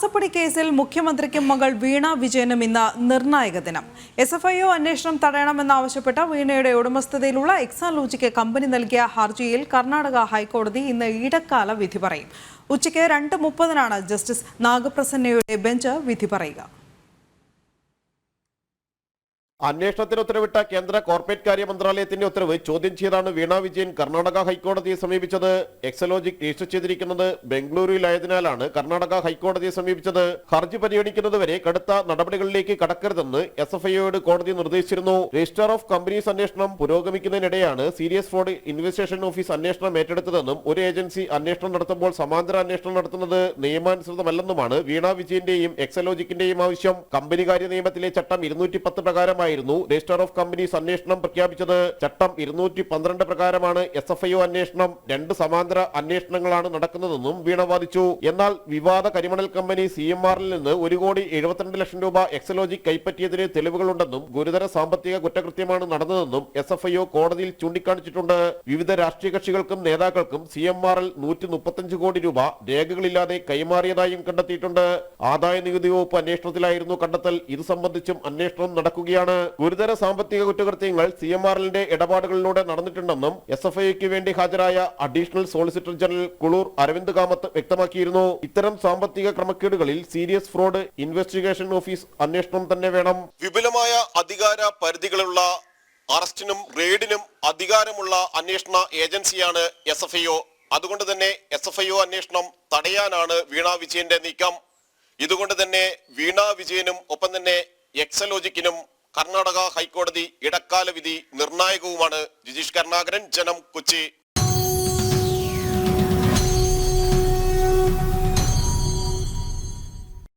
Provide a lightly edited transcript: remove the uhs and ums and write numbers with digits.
മാസപ്പടി കേസിൽ മുഖ്യമന്ത്രിക്കും മകൾ വീണ വിജയനും ഇന്ന് നിർണായക ദിനം. SFIO അന്വേഷണം തടയണമെന്നാവശ്യപ്പെട്ട വീണയുടെ ഉടമസ്ഥതയിലുള്ള എക്സാലോജിക്ക് കമ്പനി നൽകിയ ഹർജിയിൽ കർണാടക ഹൈക്കോടതി ഇന്ന് ഇടക്കാല വിധി പറയും. ഉച്ചയ്ക്ക് 2:30-നാണ് ജസ്റ്റിസ് നാഗപ്രസന്നയുടെ ബെഞ്ച് വിധി പറയുക. അന്വേഷണത്തിന് ഉത്തരവിട്ട കേന്ദ്ര കോർപ്പറേറ്റ് കാര്യ മന്ത്രാലയത്തിന്റെ ഉത്തരവ് ചോദ്യം ചെയ്താണ് വീണ വിജയൻ കർണാടക ഹൈക്കോടതിയെ സമീപിച്ചത്. എക്സലോജിക് രജിസ്റ്റർ ചെയ്തിരിക്കുന്നത് ബംഗളൂരുവിലായതിനാലാണ് കർണാടക ഹൈക്കോടതിയെ സമീപിച്ചത്. ഹർജി പരിഗണിക്കുന്നതുവരെ കടുത്ത നടപടികളിലേക്ക് കടക്കരുതെന്ന് SFIOയോട് കോടതി നിർദ്ദേശിച്ചിരുന്നു. രജിസ്ട്രാർ ഓഫ് കമ്പനീസ് അന്വേഷണം പുരോഗമിക്കുന്നതിനിടെയാണ് സീരിയസ് ഫ്രോഡ് ഇൻവെസ്റ്റിഗേഷൻ ഓഫീസ് അന്വേഷണം ഏറ്റെടുത്തതെന്നും ഒരു ഏജൻസി അന്വേഷണം നടത്തുമ്പോൾ സമാന്തര അന്വേഷണം നടത്തുന്നത് നിയമാനുസൃതമല്ലെന്നുമാണ് വീണ വിജയന്റെയും എക്സലോജിക്കിന്റെയും ആവശ്യം. കമ്പനി കാര്യ നിയമത്തിലെ ചട്ടം 210 പ്രകാരമായി രജിസ്ട്രാർ ഓഫ് കമ്പനീസ് അന്വേഷണം പ്രഖ്യാപിച്ചത്. ചട്ടം 212 പ്രകാരമാണ് SFIO അന്വേഷണം. 2 സമാന്തര അന്വേഷണങ്ങളാണ് നടക്കുന്നതെന്നും വീണ വാദിച്ചു. എന്നാൽ വിവാദ കരിമണൽ കമ്പനി CMRൽ നിന്ന് 1,72 ലക്ഷം രൂപ എക്സലോജിക് കൈപ്പറ്റിയതിന് തെളിവുകളുണ്ടെന്നും ഗുരുതര സാമ്പത്തിക കുറ്റകൃത്യമാണ് നടന്നതെന്നും SFIO കോടതിയിൽ ചൂണ്ടിക്കാണിച്ചിട്ടുണ്ട്. വിവിധ രാഷ്ട്രീയ കക്ഷികൾക്കും നേതാക്കൾക്കും CMRൽ 135 കോടി രൂപ രേഖകളില്ലാതെ കൈമാറിയതായും കണ്ടെത്തിയിട്ടുണ്ട്. ആദായ നികുതി വകുപ്പ് അന്വേഷണത്തിലായിരുന്നു കണ്ടെത്തൽ. ഇത് സംബന്ധിച്ചും അന്വേഷണം നടക്കുകയാണ്. ഗുരുതര സാമ്പത്തിക കുറ്റകൃത്യങ്ങൾ CMRലിന്റെ ഇടപാടുകളിലൂടെ നടന്നിട്ടുണ്ടെന്നും SFIOയ്ക്ക് വേണ്ടി ഹാജരായ additional solicitor general Kulur Aravind Kamath വ്യക്തമാക്കിയിരുന്നു. ഇത്തരം സാമ്പത്തിക ക്രമക്കേടുകളിൽ സീരിയസ് ഫ്രോഡ് ഇൻവെസ്റ്റിഗേഷൻ ഓഫീസ് അന്വേഷണം തന്നെ വേണം. വിപുലമായ അധികാര പരിധികളുള്ള അറസ്റ്റിനും റെയ്ഡിനും അധികാരമുള്ള അന്വേഷണ ഏജൻസിയാണ് SFIO. അതുകൊണ്ട് തന്നെ SFIO അന്വേഷണം തടയാനാണ് വീണ വിജയന്റെ നീക്കം. ഇതുകൊണ്ട് തന്നെ വീണ വിജയനും ഒപ്പം തന്നെ എക്സലോജിക്കിനും കർണാടക ഹൈക്കോടതി ഇടക്കാല വിധി നിർണായകവുമാണ്. ജിജീഷ് കരുണാകരൻ, ജനം, കൊച്ചി.